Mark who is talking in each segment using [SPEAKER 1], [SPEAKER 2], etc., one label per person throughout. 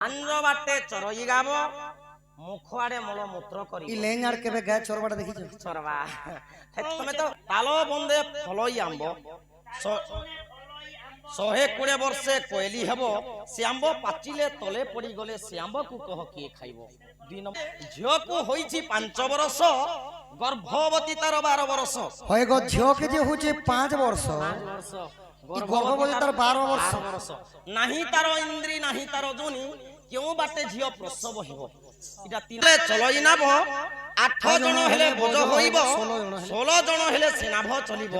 [SPEAKER 1] André বাটে চরই গাব মুখআড়ে মলমূত্র করি
[SPEAKER 2] ই লেং আর কেবে গায়ে চরবাটা দেখিছো
[SPEAKER 1] চরবা তুমি তো তালো বন্ধে ফলই আম্ব 120 বর্ষে কোয়েলি হব সে আম্ব পাচিলে তলে পড়ি গলে সে আম্বকু কহ কিয়ে খাইব। ঝিওকু হইছি 5 বরষ গর্ভবতী তার 12 বরষ
[SPEAKER 2] হয় গো ঝিওকে যে হচ্ছে 5 বর্ষ গর্ভবতী তার 12 বর্ষ
[SPEAKER 1] নাহি তার ইন্দ্রি নাহি তার জনি কেউ বাটে ঝিও প্রসব হইব এটা তিলে চলই নাব 8 জন হেলে বোঝ হইব 16 জন হেলে সেনাভ চলিব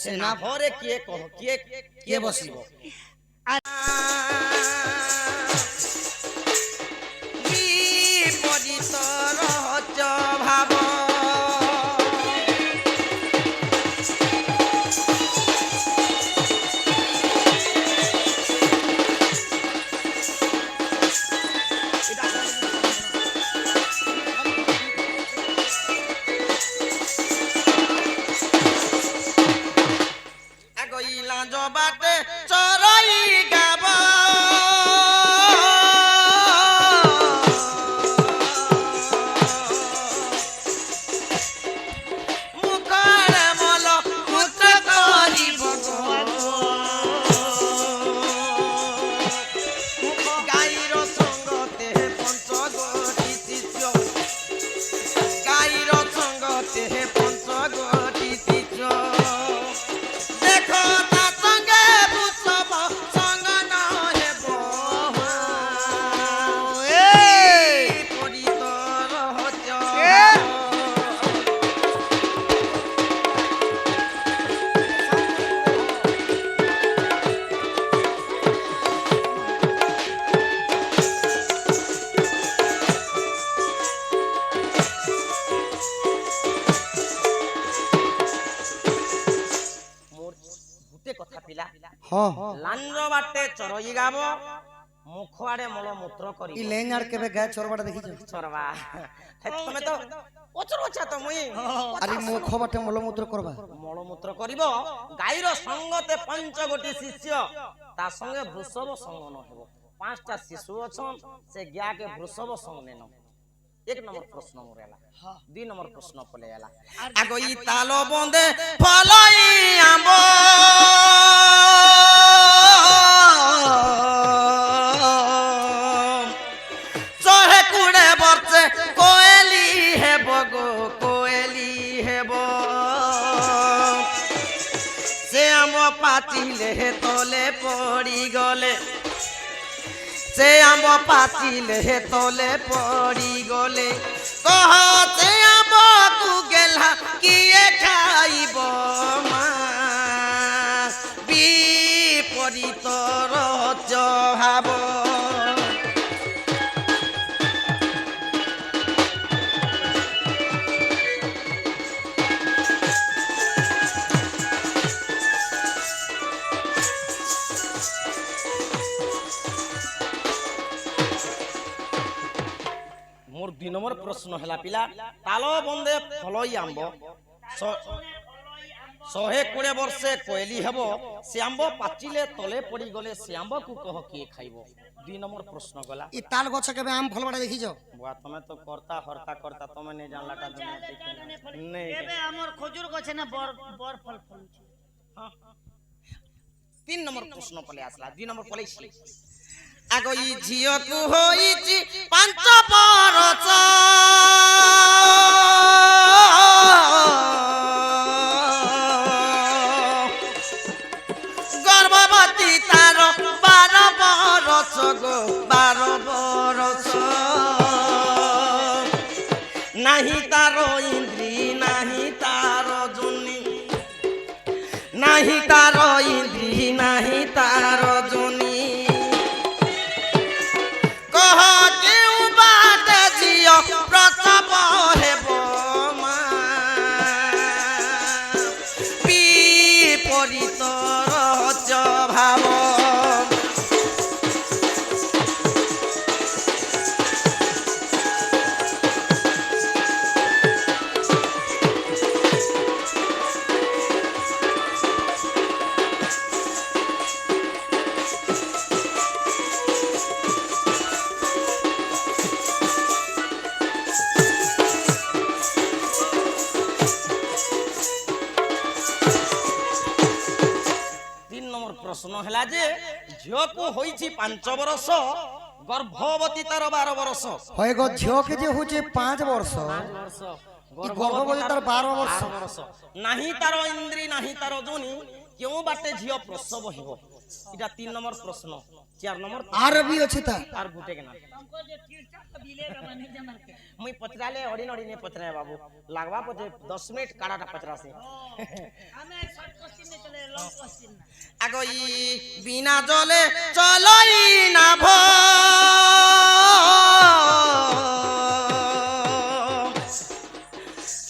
[SPEAKER 1] সেনাভরে কিয়ে কহ কিয়ে বসিব বিপরীত রহস্য ভাব বাটে চরই গাব মুখরে মল মূত্র করিব গাইর সঙ্গতে পঞ্চগটি শিষ্য গাইর সঙ্গতে পঞ্চগটি শিষ্য দেখো লান্দ্র বাটে চরই গাব মুখআড়ে মলমূত্র করি
[SPEAKER 2] ই লেং আর কেবে গায়ে চরবাটা দেখিছো
[SPEAKER 1] চরবা তুমি তো অচরচা তো মুই
[SPEAKER 2] আরে মুখ বাটে মলমূত্র করবা
[SPEAKER 1] মলমূত্র করিব গাইর সঙ্গতে পঞ্চগটি শিষ্য তার সঙ্গে বৃষভ সঙ্গ ন হেব 5টা শিশু অছন সে গিয়াকে বৃষভ সঙ্গ নেন 1 নম্বর প্রশ্ন মোর এলা 2 নম্বর প্রশ্ন পলে এলা আগই তালো বন্ধে ফলই আম্ব চহে কুড়ে বর্ষে কোয়েলি হেব গো কোয়েলি হেব সে আম্ব পাচিলে তলে পড়ি গলে সে আম্ব পাচিলে তলে পড়ি গলে কহ সে আম্বকু গেলা কিয়ে খাইব মা বিপরীত রহস্য ভাব মোর 2 নম্বর প্রশ্ন হেলা পিলা তালো বন্ধে ফলই আম্ব 120 বর্ষে কোয়েলি হব সে আম্ব পাচিলে তলে পড়ি গলে সে আম্বকু কহ কিয়ে খাইব 2 নম্বর প্রশ্ন গলা
[SPEAKER 2] ই তাল গছ কেবে আম ফলবাটা দেখিছো
[SPEAKER 1] বুয়া তুমি তো কর্তা হর্তা তুমি নে জানলাটা নেই
[SPEAKER 3] এবে আমর খজুর গছে না বর ফল ফলুছে
[SPEAKER 1] 3 নম্বর প্রশ্ন পলে আসলা 2 নম্বর পলেইছি আগই ঝিওকু হইছি 5 বরষ গর্ভবতী তার 12 বরষ গো 12 বরষ নাহি তার ইন্দ্রি নাহি তার জনি নাহি তার ইন্দ্রি নাহি তার জনি কহ কেউ বাটে ঝিও প্রসব হেব মা বিপরীত রহস্য ভাব ହେଲା ଯେ ଝିଅକୁ ହୋଇଛି 5 ବର୍ଷ ଗର୍ଭବତୀ ତାର 12 ବର୍ଷ
[SPEAKER 2] হয় গো ঝিওকে যে হচ্ছে 5 বর্ষ
[SPEAKER 1] 5 ବର୍ଷ
[SPEAKER 2] ই গর্ভবতী তার 12 বর্ষ
[SPEAKER 1] 12 ବର୍ଷ ନାହିଁ ତାର ଇନ୍ଦ୍ରୀ ନାହିଁ ତାର ଯୋନି କେଉଁ ବାଟେ ଝିଅ ପ୍ରସବ ହେବ এটা 3 নম্বর প্রশ্ন 4 নম্বর
[SPEAKER 2] আর বি আছে তা
[SPEAKER 1] আর গুটে কেনা
[SPEAKER 3] हमको जो टीचर को मिलेगा माने जमल के
[SPEAKER 1] মুই পচরালে অড়ি নড়ি নে পচরায় বাবু লাগবা পচে 10 মিনিট কাড়াটা পচরাছে
[SPEAKER 3] हमें शॉर्ट क्वेश्चन में चले लॉन्ग क्वेश्चन ना
[SPEAKER 1] আগো ই বিনা জলে চলই না ভ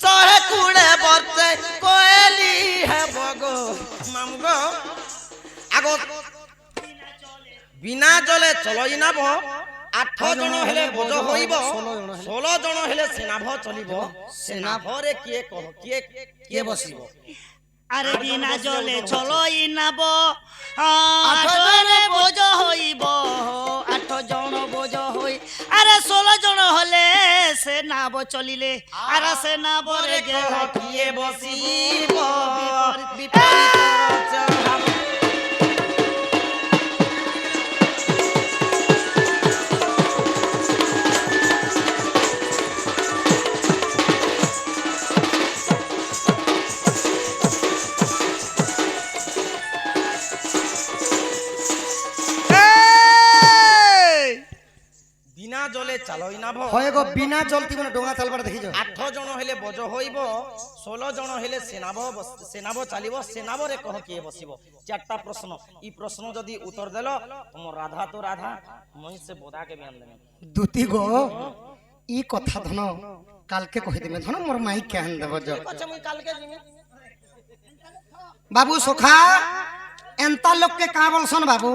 [SPEAKER 1] চহে কুড়ে বর্তে কোয়েলি হে বগো মামগো আগো বিনা জলে চলই না ভ 8 জন হেলে বোঝ হইব 16 জন হেলে সেনাভ চলিব সেনাভরে কিয়ে কহ কিয়ে বসিব
[SPEAKER 3] আরে বিনা জলে চলই নাব আঠরে বোঝ হইব 8 জন বোঝ হই আরে 16 জন হলে সে নাব চলিলে আর সে নাবরে গেলা
[SPEAKER 1] কিয়ে বসিব বিপরীত চলাব বিনা জলে চালই না ভ
[SPEAKER 2] হয় গো বিনা জলতি মানে ডোঙা চালবার দেখিছো
[SPEAKER 1] 8 জন হেলে বজ হইব 16 জন হেলে সেনাভ চালিব সেনাভরে কহ কিয়ে বসিব 4টা প্রশ্ন ই প্রশ্ন যদি উত্তর দেল তোমার রাধা তো রাধা মই সে বোধাকে বিয়ান দেবে
[SPEAKER 2] দুতি গো ই কথা ধন কালকে কই দেবে ধন মোর মাই কেন দেব জ
[SPEAKER 1] আচ্ছা মই কালকে জিমি
[SPEAKER 2] বাবু সখা এন্তা লোককে কা বলছন বাবু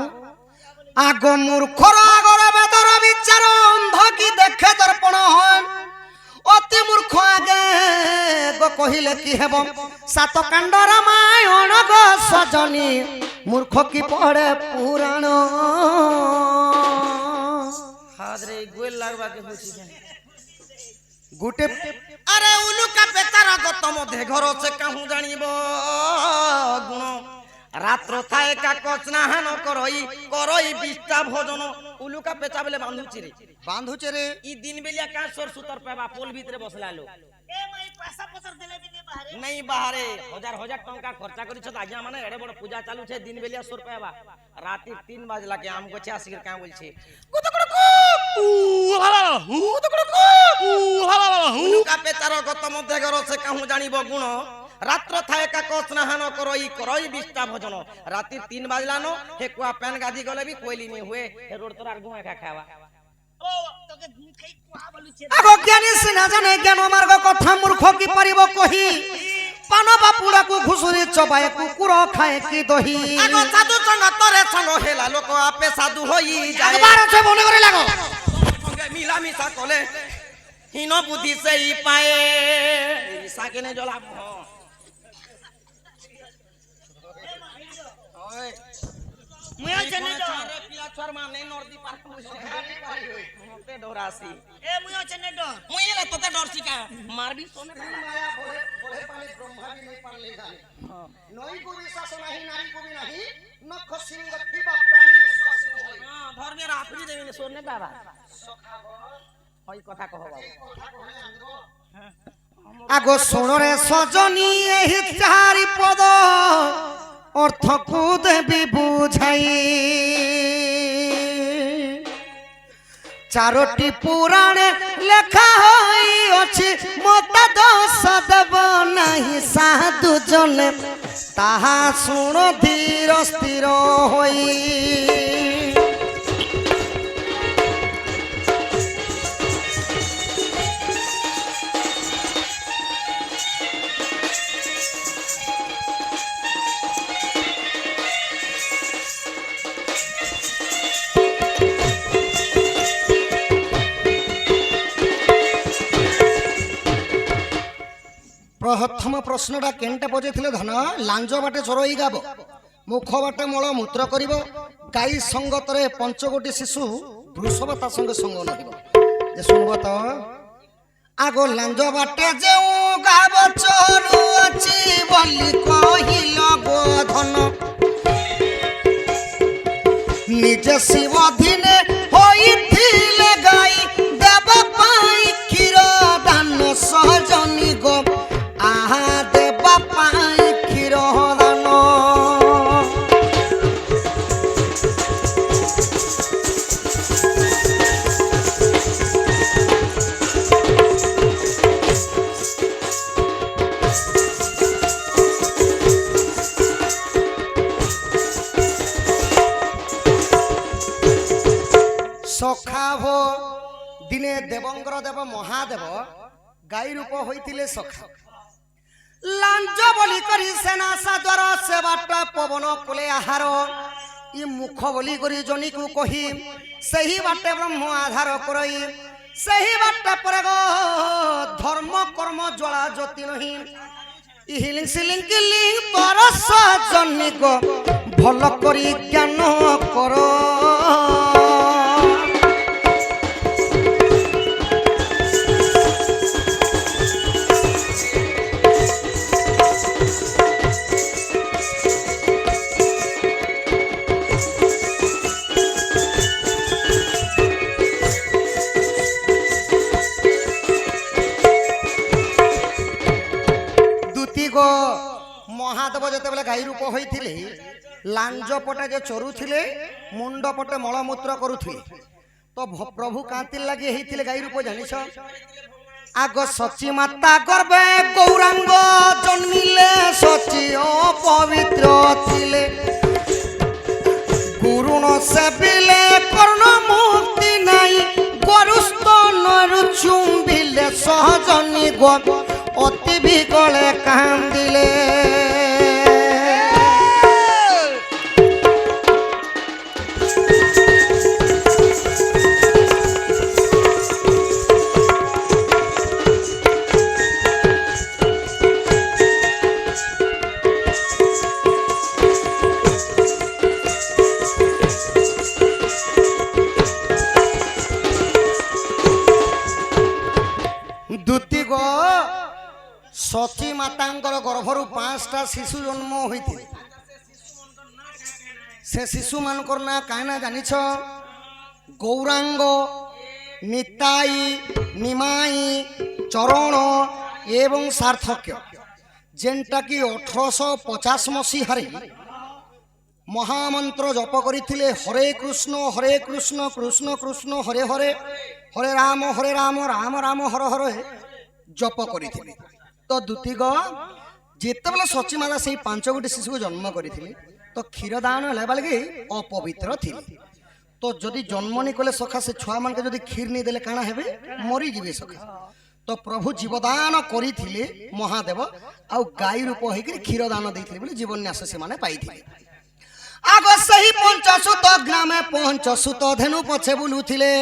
[SPEAKER 2] আগ মূর্খর আগর বেদর বিচার অন্ধ কি দেখে দর্পণ হয় অতি মূর্খ আগে গো কহিলে কি হেব সাত কাণ্ড রামায়ণ গো সজনী মূর্খ কি পড়ে পুরাণ
[SPEAKER 1] হাদরে গোল লাগবাকে হইছি কেন
[SPEAKER 2] গুটে
[SPEAKER 1] আরে উলুকা পেতার গত মধ্যে ঘর সে কাহু জানিব গুণ রাত্র থায় কাকচ নাহান করই বিষ্টা ভোজন উলুকা পেচা বলে বান্ধুচি রে
[SPEAKER 2] বান্ধুচে রে
[SPEAKER 1] ই দিন বেলিয়া কাঁচর সুতর পাবা পোল ভিতরে বসলা লো
[SPEAKER 3] এ মাই পয়সা পত্র দিলে भी नहीं बाहर
[SPEAKER 1] নাই বাহারে হাজার হাজার টাকা খরচা করিছ আজ্ঞা মানে এড়ে বড় পূজা চালু ছে দিন বেলিয়া সুর পাবা রাতে 3 বাজলা কে আম গছে আসির কা বলছে উলুকা পেচার গত মধ্যে ঘর সে কাহু জানিব গুণ রাত্র থায় কাকচ নাহান করই বিষ্টা ভোজন রাতে 3 বাজলানো হে কুয়া প্যান গাদি গলে বি কইলি নি হুয়ে হে রোড তোর আর গুয়া খাওয়া
[SPEAKER 3] ओ तो के खाई कुआ बोलुचे
[SPEAKER 2] আগো জ্ঞানী সিনা জানে জ্ঞান মার্গ কথা মূর্খ কি পারিব কহি পান বাপুড়াকু ঘুষুরি চবায় কুকুর খায় কি দহি
[SPEAKER 1] আগো সাধু সঙ্গ তরে সঙ্গ হেলা লোক আপে সাধু হই যায়
[SPEAKER 2] একবার আছে মনে করে লাগো
[SPEAKER 1] সঙ্গে মিলা মিশা কলে হীন বুদ্ধি সেই পায়ে সাকেনে জলা
[SPEAKER 3] मुया चने दो
[SPEAKER 1] পিলা ছর মানে নরদি পার্ক মতে ডরাসি
[SPEAKER 3] ए मुया चने दो
[SPEAKER 1] মুই এলা তোতে ডরছি কা মারবি সোনে
[SPEAKER 2] মায়া বলে বলে পালে ব্রহ্মা বি নাই পারলে জানে নই কো বিশ্বাস নাহি নারী কো বি নাহি নখ সিংহ থিবা প্রাণী বিশ্বাস হই
[SPEAKER 1] ধর্মের আপনি দেবেন সোনে বাবা হই কথা কহ বাবু
[SPEAKER 2] আগো শোণরে সজনী এই চারি পদ অর্থ কু দেবি বুঝাই চারটি পুরাণে লেখা হই অছি মতা দোষ দেব নাহি সাধু জনে তাহা শুণ ধীর স্থির হই প্রথম প্রশ্নটা কেনটা পচাইলে ধন লাঞ্জ বাটে চরই গাব মুখ বাটে মল মূত্র করিব গাই সঙ্গতরে পঞ্চগোটি শিশু বৃষভ তা সঙ্গে সঙ্গ নহিব যে শুনব তো আগ লাঞ্জ বাটে যে গাব চরু অছি বলি কহিল গো ধন ନିଜେ ଶିବ ଦିନେ ହୋଇଥିଲେ ଗାଈ ଦେବା ପାଇଁ କ୍ଷୀର ଦାନ ସହଜନି ଗୋ ଆହା ଦେବା ପାଇଁ କ୍ଷୀର ଦାନ। सखा हो दिने देवंगर देव महादेव गाई रूप होइतिले सखा लांज बोली करी सेना साद्वार से बाट पवन कुले आहार इ मुख बोली करी जनी को कही सही बाटे ब्रह्म आधार करई सही बाटे पर धर्म कर्म ज्वाला ज्योति नहीं हिलिंग सिलिंग किलिंग परस जनी को भल करी ज्ञान करो। महादेव जिते बेले गाई रूप होइथिले लांज पटे जे चरुथिले मुंड पटे मलमूत्र करुथिले तो प्रभु कांति लगी हेइथिले गाई रूप जानिछ आग सची माता गर्भे गौरांग जन्मिले सची पवित्र थिले गुरुण सेबिले कर्ण मुक्ति नाई गरुस्त नरु चुंबिले सहजनी गो अति विकले कांदिले। दुती गो सती मातांकर गर्भरु 5टा शिशु जन्म होइथिले से शिशु मानकर ना काना जानिछ गौरांग निताई निमाई चरण एवं सार्थक्य जेनटा कि 1850 मसीहारे महामंत्र जप करिथिले हरे कृष्ण कृष्ण कृष्ण हरे हरे हरे राम राम राम हर हर जप करिथिले। तो दुतिग जेते बेला सची माता से 5 गोटी शिशु को जन्म करिथिले तो क्षीरदान लेबा लगे अपवित्र थिले तो जदि जन्म नहीं कले सखा से छुआ मान के जदि क्षीर नहीं देले काना हेबे मरी जिवे सखा तो प्रभु जीवदान करिथिले महादेव आ गाई रूप होई कि क्षीरदान दैथिले बोले जीवन न्यास से माने पाइथिले। आग सही पंचसुत ग्रामे पंचसुत धेनु पछे बुलुथिले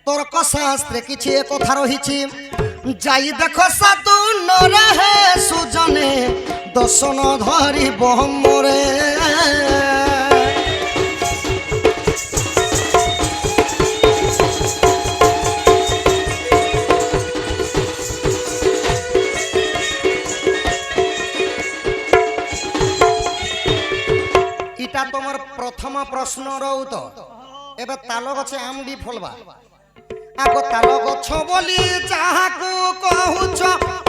[SPEAKER 2] तर्क शास्त्र किछि एक कथा रहिछि जाई देख साधु न रहे सुजने दर्शन धरी बहमरे इटा तुमर प्रथम प्रश्न रहुत एबे ताल गछे आमडी फलबा आगो ताल गछ बोली जाहाकू कहूछ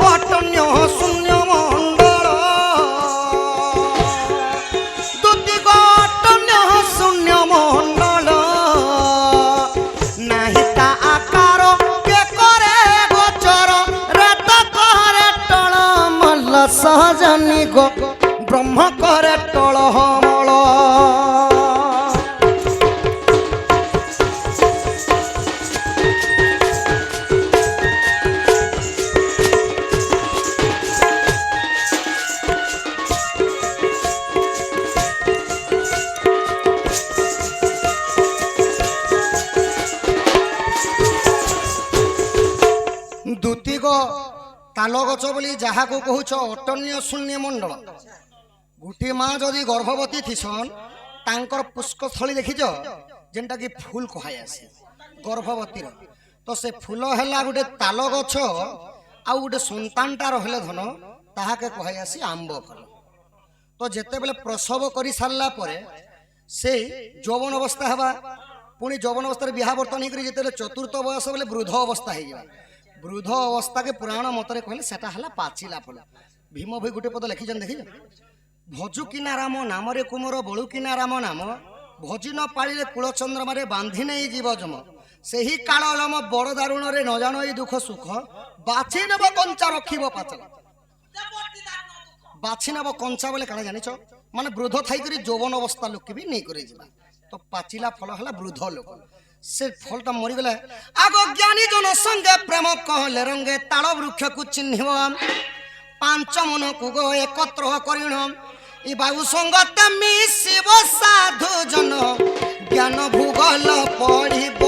[SPEAKER 2] अटन्य शून्य मंडल दुति अटन्य शून्य मंडल नाही ता आकार के करे गोचर रेत करे टळ मल्ल सहजनी गो ब्रह्म करे टळ मळ ताल गच बोली जहा को कहूच अटन्य शून्य मंडल गोटे माँ जदि गर्भवती थीसन तांकर पुष्कस्थली देखिच जेनटा कि फूल कहाय आसे गर्भवती तो से फूल हैला गोटे ताल गछ आ गोटे संतानटा रहले धन ताहाके कहाय आसी आंब फल तो जेते बेले प्रसव करि सारला परे সেই যৌবন অবস্থা হবা পুଣି যৌবন অবস্থার বিবাহ বর্তন হয়ে যেতে চতুর্থ বয়স বলে বৃদ্ধ অবস্থা হয়ে যাবা বৃদ্ধ অবস্থাকে পুরাণ মতরে কহিলে সেটা হলা পাচিলা ফল ভীম ভাই গোটে পদ লেখিছেন দেখিছ ভজু কিনা রাম নামরে কুমর বলু কিনা রাম নাম ভজি ন পাଳିলে কূଳ ଚନ୍ଦ୍ରମାରେ ବାନ୍ଧି ନେଇ ଯିବ ଜମ ସେହି କାଳ ଲମ ବଡ଼ ଦାରୁଣରେ ନ ଜାଣ ଏଇ ଦୁଃଖ ସୁଖ ବାଛି ନେବ କଞ୍ଚା ରଖିବ ପାଚଲା ବାଛି ନେବ କଞ୍ଚା ବୋଲେ କାଣା ଜାଣିଛ ମାନେ ବୃଦ୍ଧ ଥାଇକରି ଯୌବନ ଅବସ୍ଥା ଲୋକେ ବି ନେଇ କରି ଯିବା ତ ପାଚିଲା ଫଳ ହେଲା ବୃଦ୍ଧ ଲୋକ ସେ ଫଳଟା ମରିଗଲେ ଆଗ ଜ୍ଞାନୀ ଜନ ସଙ୍ଗେ ପ୍ରେମ କହିଲେ ରଙ୍ଗେ ତାଳ ବୃକ୍ଷକୁ ଚିହ୍ନିବ ପାଞ୍ଚ ମନକୁ ଗୋ ଏକତ୍ର କରିଣ ଇ ବାୟୁ ସଙ୍ଗତେ ମିଶିବ ସାଧୁ ଜନ ଜ୍ଞାନ ଭୂଗୋଳ ପଢିବ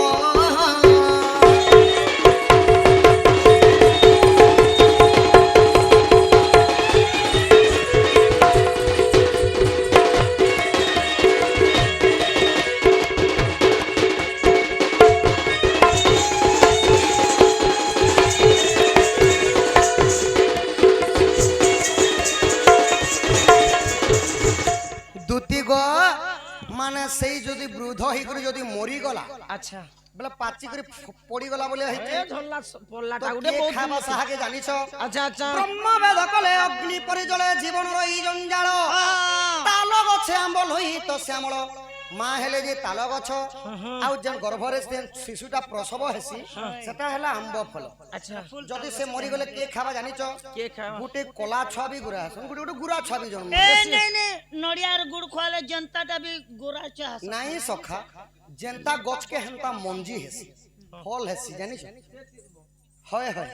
[SPEAKER 2] মানে সেই যদি বৃদ্ধ হইকরি যদি মরি গলা
[SPEAKER 1] আচ্ছা
[SPEAKER 2] বলে পাচি করে পড়ি গলা বলে হইছে
[SPEAKER 1] এ ঝল্লা পল্লাটা
[SPEAKER 2] তো
[SPEAKER 1] উঠে
[SPEAKER 2] কে
[SPEAKER 1] বহুত
[SPEAKER 2] খাবা সাহাকে জানিছ
[SPEAKER 1] আচ্ছা আচ্ছা
[SPEAKER 2] ব্রহ্ম বেদ কলে অগ্নি পরি জলে জীবনর এই জঞ্জাল তাল গছে আম্ব লই তো শ্যামল মা হেলে যে তাল গছ আউ যে গর্ভরে শিশুটা প্রসব হেসি সেটা হেলা আম্ব ফল
[SPEAKER 1] আচ্ছা
[SPEAKER 2] যদি সে মরি গলে কে খাবা জানিছ
[SPEAKER 1] কে খাবা
[SPEAKER 2] গুটে কলা ছুয়া বি গুড়া আসন গুটে গুটে গুড়া ছুয়া বি জন্ম
[SPEAKER 3] নড়িয়ার গুড় খোয়ালে জনতাটা বি গোরা চাস
[SPEAKER 2] নাই সখা জেনতা গছকে হেনতা মঞ্জি হেসি ফল হেসি জানিছ হয় হয়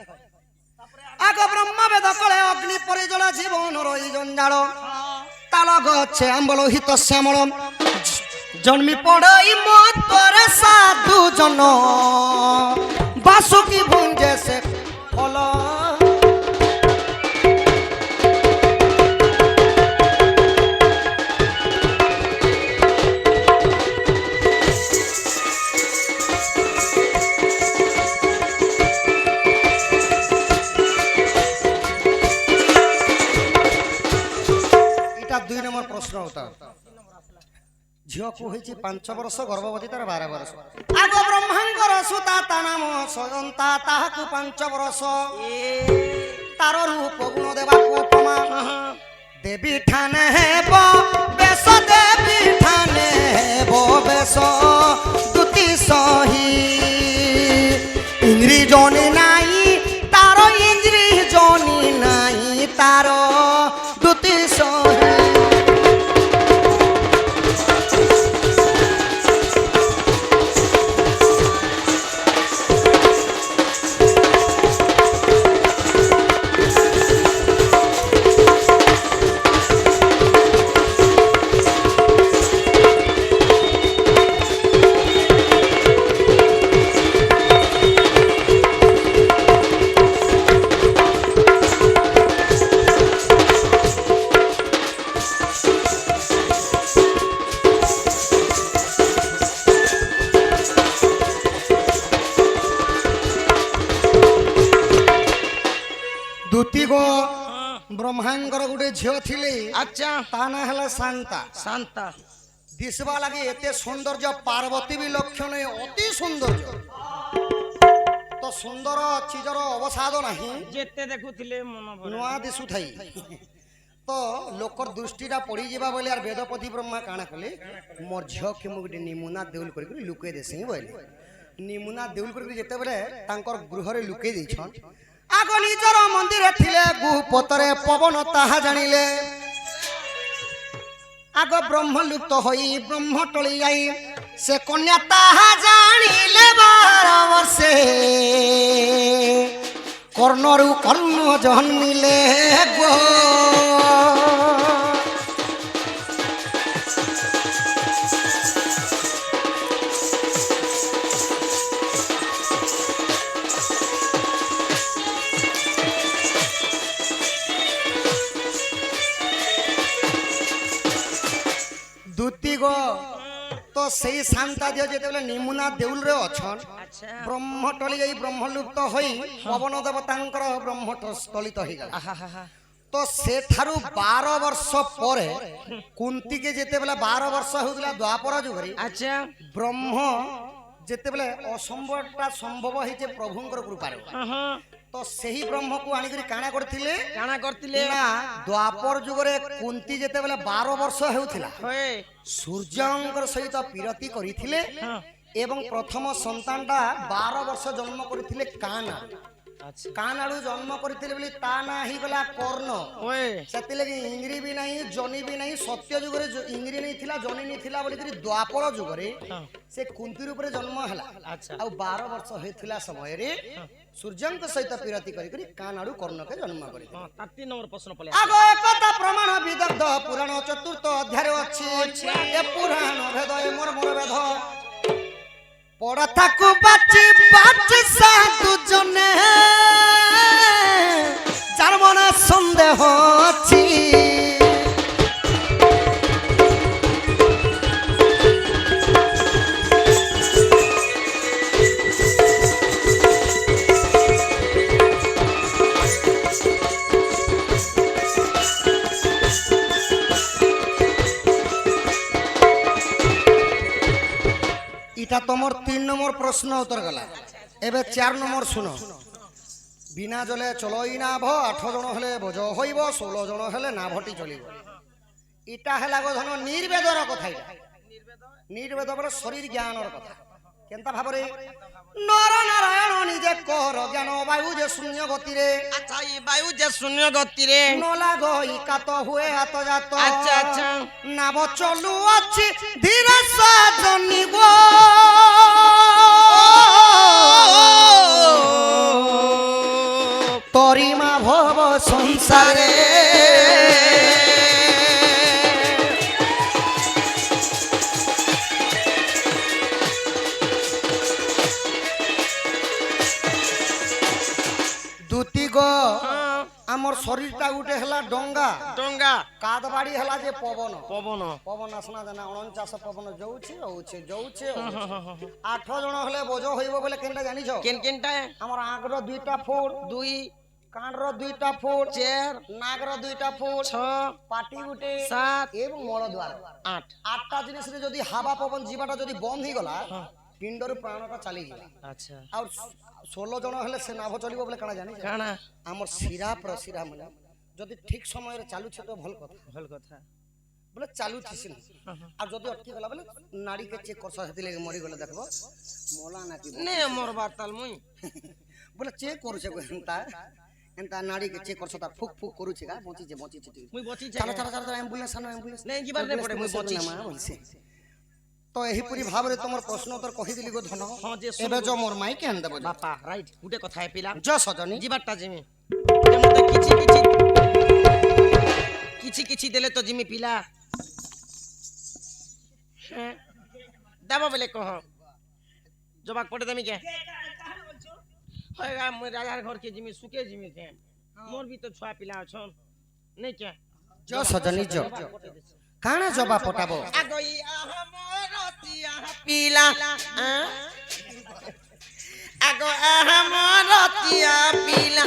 [SPEAKER 2] আগ ব্রহ্ম বেদ কলে অগ্নি পরি জল জীবন রই জঞ্জাল তাল গছে আম্বল হিত শ্যামল জন্মি পড়াই মতরে সাধু জন বাসুকি ভুঞ্জে সে ফল এটা 2 নম্বর প্রশ্ন উত্তর ঝিওকু হয়েছে 5 বর্ষ গর্ভবতী তার 12 বর্ষ আগ ব্রহ্মাঙ্গর সুতা তা নাম সয়ন্তা তাহাকু 5 বর্ষ তার রূপ গুণ দেবাকু উপমা দেবী ঠানে হেব বেশ দেবী ঠানে হেব বেশ দুতি সহি ইন্দ্রি জনি নাই তার ইন্দ্রি জনি নাই তার দুতি সহি ব্রহ্মাঙ্গর গোটে ঝিও ছিলে
[SPEAKER 1] আচ্ছা
[SPEAKER 2] তা না হলে শান্তা
[SPEAKER 1] শান্তা
[SPEAKER 2] দিশবা লাগে এতে সৌন্দর্য পার্বতী বি লক্ষণ অতি সৌন্দর্য তো সুন্দর চিজর অবসাদ নাহি
[SPEAKER 1] যেতে দেখুଥିଲେ মন ভরে
[SPEAKER 2] নূয়া দিশু থাই তো লোকর দৃষ্টিটা পড়ি যাবা বলে আর বেদপতি ব্রহ্মা কাଣା কলে মোর ঝিওকে মু গোটে নিমুনা দেউল করি লুকাই দেছি বলে নিমুনা দেউল করি যেতেবেলে তাঙ্কর গৃহরে লুকাই ଦେଇଛন আগ নিজর মন্দিরে থিলে গুপতরে পবন তাহা জানিলে আগ ব্রহ্মলুপ্ত হই ব্রহ্ম টলি যাই সে কন্যা তাহা জানিলে 12 বর্ষে কর্ণরু কর্ণ জন্মিলে গো দুতি গো তো সেই শান্তা দিও যেতেবেলে নিমুনা দেউল রে অছন
[SPEAKER 1] আচ্ছা
[SPEAKER 2] ব্রহ্মটলি এই ব্রহ্মলুপ্ত হই পবন দেবতাঙ্কর ব্রহ্মট স্থলিত হই গলা
[SPEAKER 1] আহা হা
[SPEAKER 2] তো সেঠারু 12 বর্ষ পরে কুন্তিকে যেতেবেলে 12 বর্ষ হউতলা দ্বাপর যুগরে
[SPEAKER 1] আচ্ছা
[SPEAKER 2] ব্রহ্ম যেতেবেলে অসম্ভবটা সম্ভব হইছে প্রভুঙ্কর কৃপারে তো সেই ব্রহ্মকু আনিকরি কাଣା করଥିଲେ
[SPEAKER 1] কাଣା করতিলে
[SPEAKER 2] না দ্বাপর যুগরে কুন্তি যেতেবেলে 12 বর্ষ হেউথিলা
[SPEAKER 1] হয়ে
[SPEAKER 2] সূর্যঙ্কর সহিত বিরতি করিଥିଲେ এবং প্রথম সন্তানটা 12 বর্ষ জন্ম করিଥିଲେ কানা
[SPEAKER 1] আচ্ছা
[SPEAKER 2] কানাড়ু জন্ম করিଥିଲେ বলি তা না হিগলা কর্ণ
[SPEAKER 1] হয়ে
[SPEAKER 2] ସେଥିଲାଗି ଇଂରି ବି ନାହିଁ ଜନି ବି ନାହିଁ ସତ୍ୟ ଯୁଗରେ ଇଂରି ନେଇ ଥିଲା ଜନି ନେଇ ଥିଲା ବୋଲିକରି ଦ୍ୱାପର ଯୁଗରେ ସେ କୁନ୍ତି ରୂପରେ ଜନ୍ମ ହେଲା
[SPEAKER 1] ଆଚ୍ଛା
[SPEAKER 2] ଆଉ 12 ବର୍ଷ ହେଇଥିଲା ସମୟରେ ସୂର୍ଯ୍ୟଙ୍କ ସହିତ ପିରତି କରି କାନାଡୁ କର୍ଣ୍ଣକେ ଜନ୍ମ କରିଥିଲେ
[SPEAKER 1] ହଁ 3 নম্বর প্রশ্ন পলে
[SPEAKER 2] ଆଗ ଏକଥା ପ୍ରମାଣ ବିଦଗ୍ଧ ପୁରାଣ ଚତୁର୍ଥ ଅଧ୍ୟାୟରେ ଅଛି ଏ ପୁରାଣ ଭେଦ ଏ ମୋର ଭେଦ ପଡଥାକୁ ବାଚି ବାଚି ସାଧୁ ଜନେ যার মনে সন্দেহ ଅଛି এটা তোমার 3 নম্বর প্রশ্ন উত্তর গলা এবে 4 নম্বর শুনো বিনা জলে চলই নাভ 8 জন হলে বোঝ হইব 16 জন হলে নাভটি চলিব এটা হেলা ধন নির্বেদর কথা এটা নির্বেদ বলে শরীর জ্ঞানর কথা কেনতা ভাবরে নর নারায়ণ নিজে কর জ্ঞান বায়ু যে শূন্য গতিরে
[SPEAKER 1] আচ্ছা এই বায়ু যে শূন্য গতিরে
[SPEAKER 2] নলা গই কাত হুয়ে হাত জাত
[SPEAKER 1] আচ্ছা আচ্ছা
[SPEAKER 2] নাভ চলু আছে ধীরে সাজনি গো তরিমা ভব সংসারে দুতি গো আমার শরীরটা উঠে হেলা ডঙ্গা
[SPEAKER 1] ডঙ্গা
[SPEAKER 2] কাদ বাড়ি হেলা যে পবন
[SPEAKER 1] পবন
[SPEAKER 2] পবন আসনা জানা 49 পবন যাଉଛି হচ্ছে যাଉଛି 8 জন হলে বোঝ হইব বলে কেনটা জানিছ
[SPEAKER 1] কেন কেনটা
[SPEAKER 2] আমার আঁকর 2টা ফুট
[SPEAKER 1] 2
[SPEAKER 2] কানর 2টা ফুট
[SPEAKER 1] 4
[SPEAKER 2] নাগর 2টা ফুট
[SPEAKER 1] 6
[SPEAKER 2] পাটি গুটে
[SPEAKER 1] 7
[SPEAKER 2] এবং মল দ্বার
[SPEAKER 1] 8
[SPEAKER 2] 8টা জিনিসরে যদি হাওয়া পবন জীবাটা যদি বন্ধ হই গলা পিণ্ডর প্রাণটা চালি যাবে
[SPEAKER 1] আচ্ছা
[SPEAKER 2] আর 16 জন হলে সে নাভ চলিব বলে কানা জানি
[SPEAKER 1] কানা
[SPEAKER 2] আমার শিরা প্রশিরা মানে যদি ঠিক সময়ে চালুছে তো ভাল কথা
[SPEAKER 1] ভাল কথা
[SPEAKER 2] বলে চালু থিস আর যদি অটকি গলা বলে নাড়িকে চেক করছ সেতি লাগি মরি গলে দেখবো মোলা নাকি
[SPEAKER 1] নে মোর বাতাল মুই
[SPEAKER 2] বলে চেক করছে এন্তা এন্তা নাড়িকে চেক করছ তা ফুক ফুক করুছে গা বঁচিছে
[SPEAKER 1] মুই বচি
[SPEAKER 2] চালো চালো চালো অ্যাম্বুলেন্স আনো অ্যাম্বুলেন্স
[SPEAKER 1] নে জিবার নে পড়ে মুই বচি
[SPEAKER 2] মা বলছে তো এহিপরি ভাবে তোমার প্রশ্ন উত্তর কহি দিলি গো ধন
[SPEAKER 1] হ্যাঁ যে
[SPEAKER 2] এবে যে মোর মাই কেন দেব
[SPEAKER 1] বাপা রাইট গুটে কথা পিলা
[SPEAKER 2] জ সজনি
[SPEAKER 1] জিবারটা জিমি তেমতে কিছু দেলে তো জিমি পিলা হ্যাঁ দেব বলে কহ জবাক পড়ে দেমি কে হয় গা মই রাজার ঘর কে জিমি সুকে জিমি কে মোর भी तो ছুয়া পিলা আছন নাই কে
[SPEAKER 2] জ সজনি জ কানা জবা পটাবো
[SPEAKER 1] আগই আহা মরতিয়া পিলা আগো আহা মরতিয়া পিলা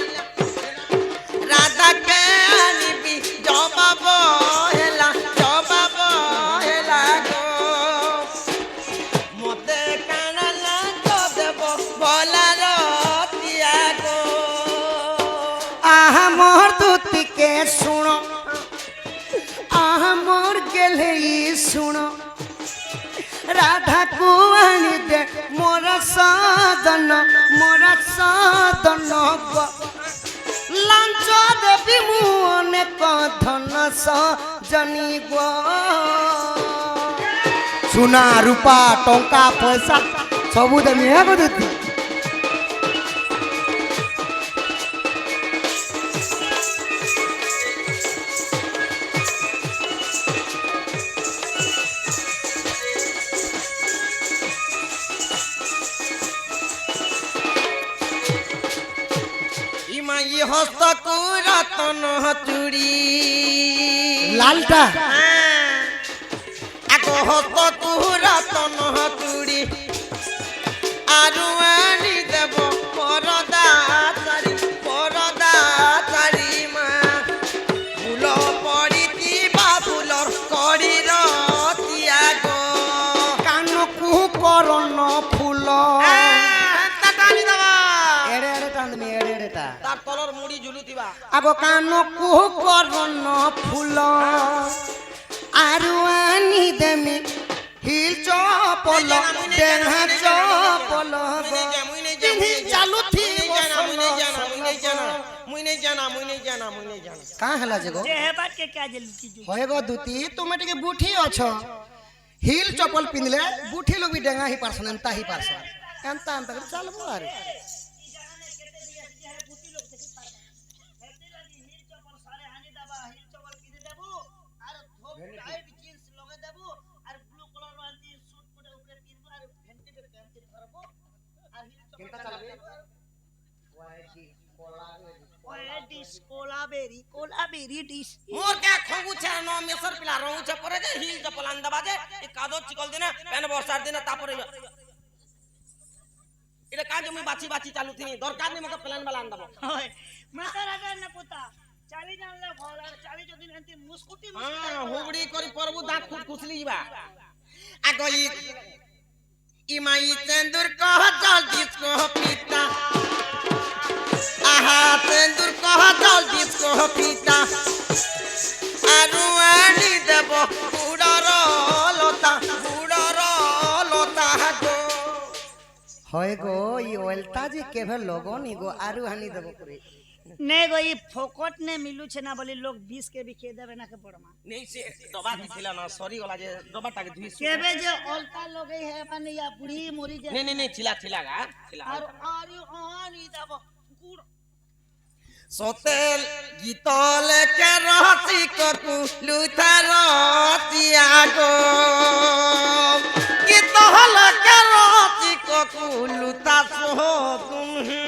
[SPEAKER 1] রাধা কে আনিবি জবাব হেলা গো মতে কানা লাগ দেব বলা রতিয়া গো
[SPEAKER 2] আহা মোর দুতিকে শুনো আহা মোর গেলেই শুনো রাধা কু আনি দে মোর সাধন গো লাঞ্চ দেবী মু অনেক ধন সজনি গো সোনা রূপা টঙ্কা পয়সা সবু দেমি হ্যাঁ গো দুতি
[SPEAKER 1] ইমাই হস্ত রতন চুড়ি
[SPEAKER 2] লালটা
[SPEAKER 1] আগো হস্ত রতন চুড়ি আরু আনি দেব পরদা চারি মা
[SPEAKER 2] ফুল
[SPEAKER 1] টানি দেবা
[SPEAKER 2] এড়ে এড়ে টানবি এড়ে এড়েটা
[SPEAKER 1] তার তলর মুড়ি ঝুলুতিবা
[SPEAKER 2] আগ কানকু করণ ফুল আরু আনি দেমি হিল চপল ডেঙ্গা চপল চালু থি
[SPEAKER 1] মুই নেই জানা
[SPEAKER 2] কাঁ হেলা যে গো
[SPEAKER 3] যে হেবাট কে কে যে লুচি জু
[SPEAKER 2] হয়ে গো দুতি তুমি টিকে বুঠি অছ হিল চপল পিনলে বুঠি লোক বি ডেঙ্গা হি পারছন এন্তা হি পারছন এন্তা এন্তা করে চালবো আরে
[SPEAKER 3] কোলাবেরি ডিশ
[SPEAKER 1] মোর কে খগুছে ন মেসর পিলা রহুছে পরে যে হিল চপল আন দেবা যে এই কাদর চিকল দিনে পেন বর্ষার দিনে তারপরে এটা কাজ আমি বাছি চালু থিনি দরকার নেই মকে প্ল্যান বালা আন দেব
[SPEAKER 3] হয় মাতার আগে না পোতা চালি জানলে ভল আর চালি যদি এন্তি মুস্কুটি
[SPEAKER 1] হ্যাঁ হুবড়ি করি পরবু দাঁত খুট খুসলি যা আগো ইমাই তেন্দুর কহ জল ডিসকো পিতা আহা তেন্দুর কহ জল ডিসকো পিতা আরু আনি দেব বুড়র লতা গো
[SPEAKER 2] হয় গো ই ওলতা যে কেভে লগন ইগো আরু হানি দেব করে
[SPEAKER 3] নে গো ই ফোকট নে মিলু ছে না বলি লোক 20 के भी खे देबे ना के पड़मा
[SPEAKER 1] নেই সে ডবা দিছিল না সরি গলা যে ডবাটাকে ধুই
[SPEAKER 3] केबे जे অলতা লগে হে মানে ইয়া বুড়ি মরি যে
[SPEAKER 1] নেই ছিলা গা ছিলা
[SPEAKER 3] আর আরি আনি দেব গুড়
[SPEAKER 1] সতেল গীতল কে রহসি ককু লুথার তিয়াগো গীতল কে রহসি ককু লুথা সহ তুমি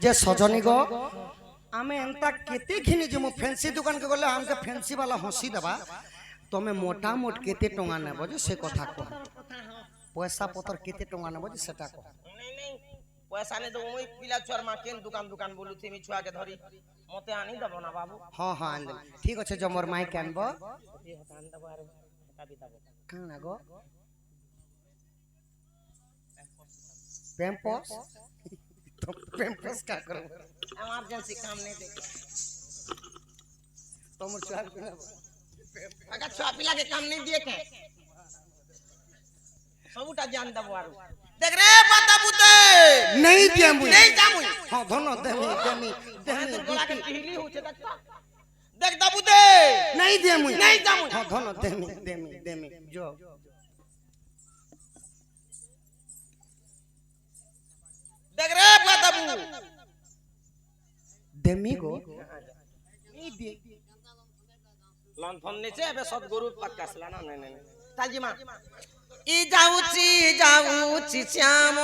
[SPEAKER 2] যে সজনী গো আমি এন্তা কেতে ঘিনি যে মু ফ্যান্সি দোকান কে গলে আমকে ফ্যান্সি वाला হসি দেবা তুমি মোটা মোট কেতে টঙ্গা নেব যে সে কথা কহ পয়সা পতর কেতে টঙ্গা নেব যে সেটা কহ
[SPEAKER 1] নেই পয়সা নে দেব মই পিলা ছুয়ার মা কেন দোকান বলুছি আমি ছুয়াকে ধরি মতে আনি দেব না বাবু
[SPEAKER 2] হ্যাঁ হ্যাঁ আনবে ঠিক আছে জমর মাই কেনব
[SPEAKER 1] আন দেব আর এটা বি দেব
[SPEAKER 2] কানা গো পেম্পস তো পেম্পস কা করব
[SPEAKER 1] এমার্জেন্সি কাম নেই দে
[SPEAKER 2] তোমার চাল কিনব
[SPEAKER 1] আগে ছুয়া পিলাকে কাম নেই দিয়ে কে সবুটা জান দেব আর দেখ রে পাতা পুতে
[SPEAKER 2] নেই দিয়ামু
[SPEAKER 1] নেই জামুই
[SPEAKER 2] হ্যাঁ ধন্য দেমি
[SPEAKER 1] তোর গলাকে টিহলি হচ্ছে দেখ তো দেখ দাবু দে
[SPEAKER 2] নেই দিয়ামু
[SPEAKER 1] নেই জামুই
[SPEAKER 2] হ্যাঁ ধন্য দেমি জো
[SPEAKER 1] দেখ রে পাতাবু
[SPEAKER 2] দেমি গো এই দে
[SPEAKER 1] লন্ঠন নিচে এবে সদগুরু পাক্কা আসলা না নেই তাজিমা ই যাউছি শ্যাম